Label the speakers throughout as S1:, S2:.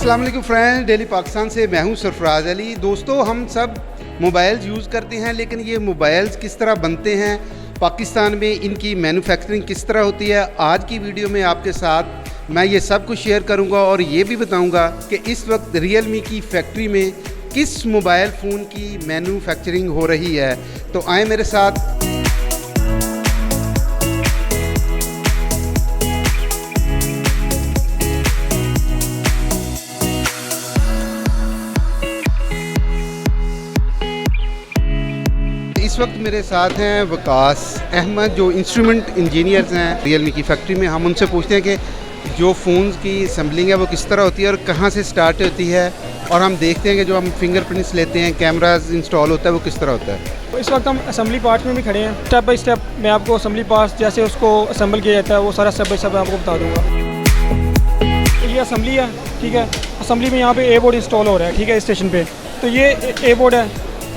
S1: अस्सलाम वालेकुम friends, daily Pakistan से मैं हूं सरफराज अली। दोस्तों, हम सब मोबाइल्स यूज़ करते हैं, लेकिन ये मोबाइल्स किस तरह बनते हैं, पाकिस्तान में इनकी मैन्युफैक्चरिंग किस तरह होती है, आज की वीडियो में आपके साथ मैं ये सब कुछ शेयर करूंगा और ये भी बताऊंगा कि इस वक्त रियलमी की फैक्ट्री में किस मोबाइल फ़ोन की मैन्युफैक्चरिंग हो रही है। तो आए मेरे साथ। इस वक्त मेरे साथ हैं वकास अहमद, जो इंस्ट्रूमेंट इंजीनियर्स हैं रियलमी की फैक्ट्री में। हम उनसे पूछते हैं कि जो फ़ोन्स की असम्बलिंग है वो किस तरह होती है और कहाँ से स्टार्ट होती है, और हम देखते हैं कि जो हम फिंगरप्रिंट्स लेते हैं, कैमराज इंस्टॉल होता है, वो किस तरह होता है।
S2: तो इस वक्त हम असम्बली पार्ट में भी खड़े हैं। स्टेप बाय स्टेप मैं आपको असम्बली पार्ट जैसे उसको असम्बल किया जाता है वो सारा स्टेप बाय स्टेप मैं आपको बता दूँगा। ये असम्बली है, ठीक है। असम्बली में यहाँ पे ए बोर्ड इंस्टॉल हो रहा है, ठीक है, स्टेशन पे। तो ये ए बोर्ड है,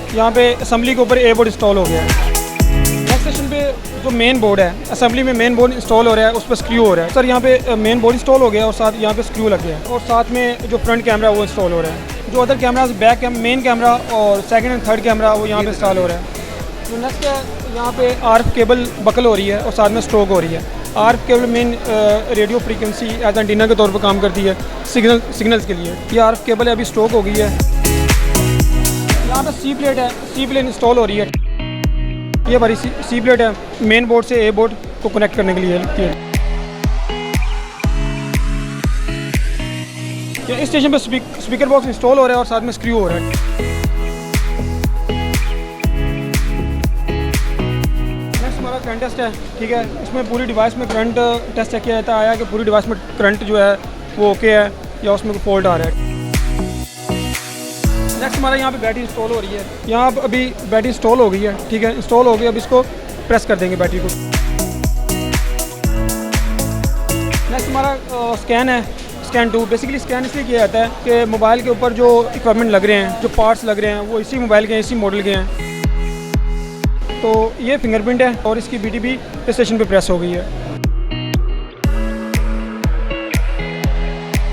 S2: यहाँ पे असम्बली के ऊपर ए बोर्ड इंस्टॉल हो गया है। नेक्स्ट स्टेशन पे जो मेन बोर्ड है, असम्बली में मेन बोर्ड इंस्टॉल हो रहा है, उस पर स्क्रू हो रहा है। सर यहाँ पे मेन बोर्ड इंस्टॉल हो गया और साथ यहाँ पे स्क्रू लग गया है, और साथ में जो फ्रंट कैमरा है वो इंस्टॉल हो रहा है। जो other camera back main camera और सेकंड एंड थर्ड कैमरा वो यहाँ पे इंस्टॉल हो रहा है। जो नेक्स्ट है, यहाँ पे आरएफ केबल बकल हो रही है और साथ में स्ट्रोक हो रही है। आरएफ केबल मेन रेडियो फ्रीक्वेंसी एज एंटीना के तौर पर काम करती है सिग्नल्स के लिए। ये आरएफ केबल अभी स्ट्रोक हो गई है। यहाँ पे सी प्लेट है, सी प्लेट इंस्टॉल हो रही है। ये हमारी सी प्लेट है, मेन बोर्ड से ए बोर्ड को कनेक्ट करने के लिए लगती है। इस स्टेशन पे स्पीकर बॉक्स इंस्टॉल हो रहा है और साथ में स्क्रू हो रहा है। नेक्स्ट हमारा करंट टेस्ट है, ठीक है। इसमें पूरी डिवाइस में करंट टेस्ट चेक किया जाता है, आया कि पूरी डिवाइस में करंट जो है वो ओके है या उसमें कोई फॉल्ट आ रहा है। नेक्स्ट हमारा यहाँ पे बैटरी इंस्टॉल हो रही है। यहाँ अभी बैटरी इंस्टॉल हो गई है, ठीक है, इंस्टॉल हो गई। अब इसको प्रेस कर देंगे बैटरी को। नेक्स्ट हमारा स्कैन है, स्कैन 2। बेसिकली स्कैन इसलिए किया जाता है कि मोबाइल के ऊपर जो इक्विपमेंट लग रहे हैं, जो पार्ट्स लग रहे हैं, वो इसी मोबाइल के हैं, इसी मॉडल के हैं। तो ये फिंगरप्रिंट है और इसकी BTB स्टेशन पे प्रेस हो गई है।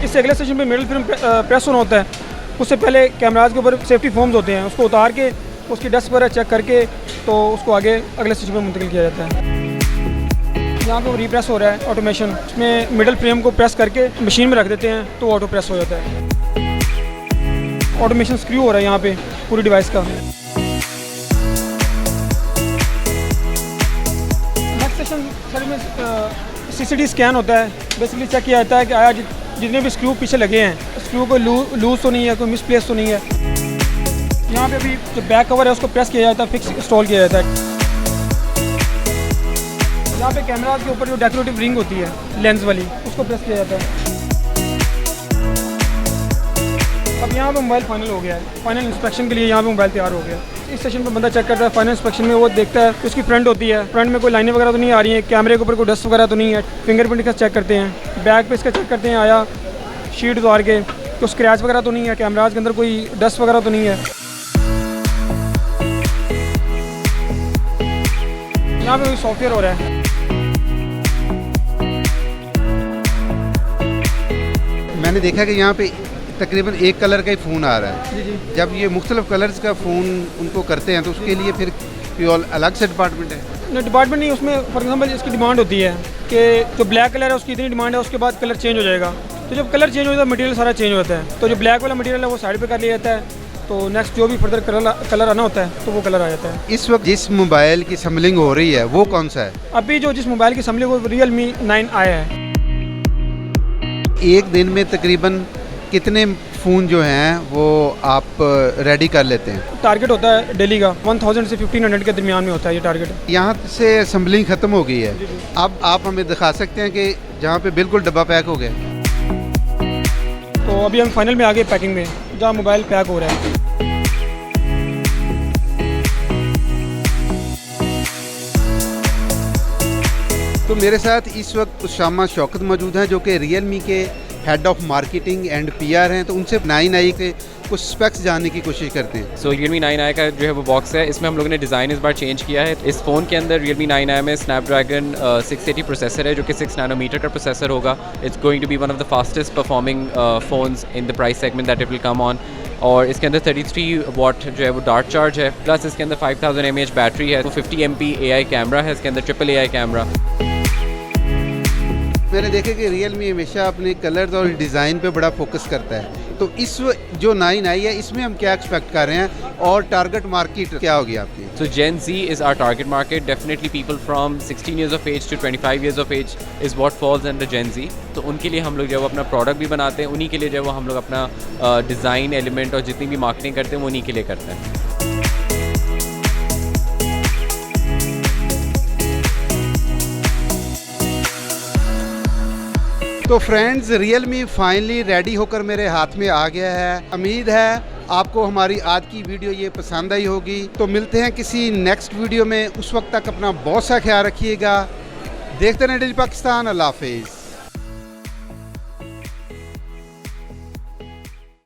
S2: इससे अगले स्टेशन पे मिडल फिल्म प्रेस होना होता है। उससे पहले कैमराज के ऊपर सेफ्टी फोम्स होते हैं, उसको उतार के उसकी डस्ट वगैरह चेक करके तो उसको आगे अगले स्टेशन पे मुंतकिल किया जाता है। यहाँ पे रिप्रेस हो रहा है ऑटोमेशन। इसमें मिडल फ्रेम को प्रेस करके मशीन में रख देते हैं तो ऑटो प्रेस हो जाता है। ऑटोमेशन स्क्रू हो रहा है यहाँ पे पूरी डिवाइस का। नेक्स्ट सेशन सर में CCD स्कैन होता है। बेसिकली चेक किया जाता है कि आया जितने भी स्क्रू पीछे लगे हैं, स्क्रू को लूज तो नहीं है, कोई मिसप्लेस तो नहीं है। यहाँ पे अभी जो बैक कवर है उसको प्रेस किया जाता है, फिक्स इंस्टॉल किया जाता है। यहाँ पे कैमरा के ऊपर जो डेकोरेटिव रिंग होती है लेंस वाली, उसको प्रेस किया जाता है। अब यहाँ पे मोबाइल फाइनल हो गया है। फाइनल इंस्पेक्शन के लिए यहाँ पे मोबाइल तैयार हो गया। इस सेशन पे बंदा चेक करता है फाइनल इंस्पेक्शन में। वो देखता है उसकी फ्रंट होती है, फ्रंट में कोई लाइनें वगैरह तो नहीं आ रही हैं, कैमरे के ऊपर कोई डस्ट वगैरह तो नहीं है। फिंगरप्रिंट का चेक करते हैं, बैक पे इसका चेक करते हैं, आया शीट उतार के तो स्क्रैच वगैरह तो नहीं है, कैमराज के अंदर कोई डस्ट वगैरह तो नहीं है। यहाँ पे सॉफ्टवेयर हो रहा है।
S1: मैंने देखा कि यहाँ पे तकरीबन एक कलर का ही फ़ोन आ रहा है।
S2: जी जी।
S1: जब ये मुख्तलिफ कलर्स का फ़ोन उनको करते हैं तो उसके लिए फिर कोई अलग से डिपार्टमेंट है?
S2: नहीं, डिपार्टमेंट नहीं। उसमें फॉर एग्जांपल इसकी डिमांड होती है कि जो ब्लैक कलर है उसकी इतनी डिमांड है, उसके बाद कलर चेंज हो जाएगा। तो जब कलर चेंज होता है मटेरियल सारा चेंज होता है। तो जो ब्लैक वाला मटेरियल है वो साइड पे कर लिया जाता है, तो नेक्स्ट जो भी फर्दर कलर आना होता है तो वो कलर आ जाता है।
S1: इस वक्त जिस मोबाइल की असम्बलिंग हो रही है वो कौन सा है?
S2: अभी जो जिस मोबाइल की असम्बली वो Realme 9 आया है।
S1: एक दिन में तकरीबन कितने फ़ोन जो हैं वो आप रेडी कर लेते हैं?
S2: टारगेट होता है डेली का 1000 से 1500 के दरमियान में होता है ये टारगेट।
S1: यहाँ से असम्बलिंग ख़त्म हो गई है। अब आप हमें दिखा सकते हैं कि जहाँ पे बिल्कुल डब्बा पैक हो गया।
S2: तो अभी हम फाइनल में आ गए पैकिंग में, जहाँ मोबाइल पैक हो रहा है।
S1: तो मेरे साथ इस वक्त उसामा शौकत मौजूद हैं, जो कि रियलमी के head of marketing and PR हैं। तो उनसे 9i के कुछ स्पेक्स जानने की कोशिश करते हैं।
S3: सो Realme 9i का जो है वो बॉक्स है, इसमें हम लोगों ने डिज़ाइन इस बार चेंज किया है। इस फ़ोन के अंदर Realme 9i में Snapdragon 680 प्रोसेसर है, जो कि 6 नैनोमीटर का प्रोसेसर होगा। It's going to be one of the fastest performing phones in the price segment that it will come on. और इसके अंदर 33 वाट जो है वो डार्ट चार्ज है, प्लस इसके अंदर 5000 mAh बैटरी है, 50 MP AI कैमरा है इसके अंदर, ट्रिपल AI कैमरा।
S1: मैंने देखा कि Realme हमेशा अपने कलर्स और डिज़ाइन पे बड़ा फोकस करता है, तो इस जो 9i है इसमें हम क्या एक्सपेक्ट कर रहे हैं और टारगेट मार्केट क्या होगी आपकी?
S3: So Gen Z is our target market. Definitely people from 16 years of age to 25 years of age is what falls under Gen Z. तो उनके लिए हम लोग जो है वो अपना प्रोडक्ट भी बनाते हैं, उन्हीं के लिए जो है वो हम लोग अपना डिज़ाइन एलिमेंट और जितनी भी मार्केटिंग करते हैं वो उन्हीं के लिए करते हैं।
S1: तो फ्रेंड्स, Realme फाइनली रेडी होकर मेरे हाथ में आ गया है। उम्मीद है आपको हमारी आज की वीडियो ये पसंद आई होगी। तो मिलते हैं किसी नेक्स्ट वीडियो में, उस वक्त तक अपना बहुत सा ख्याल रखिएगा। देखते रहें डेली पाकिस्तान। अल्लाह हाफिज़।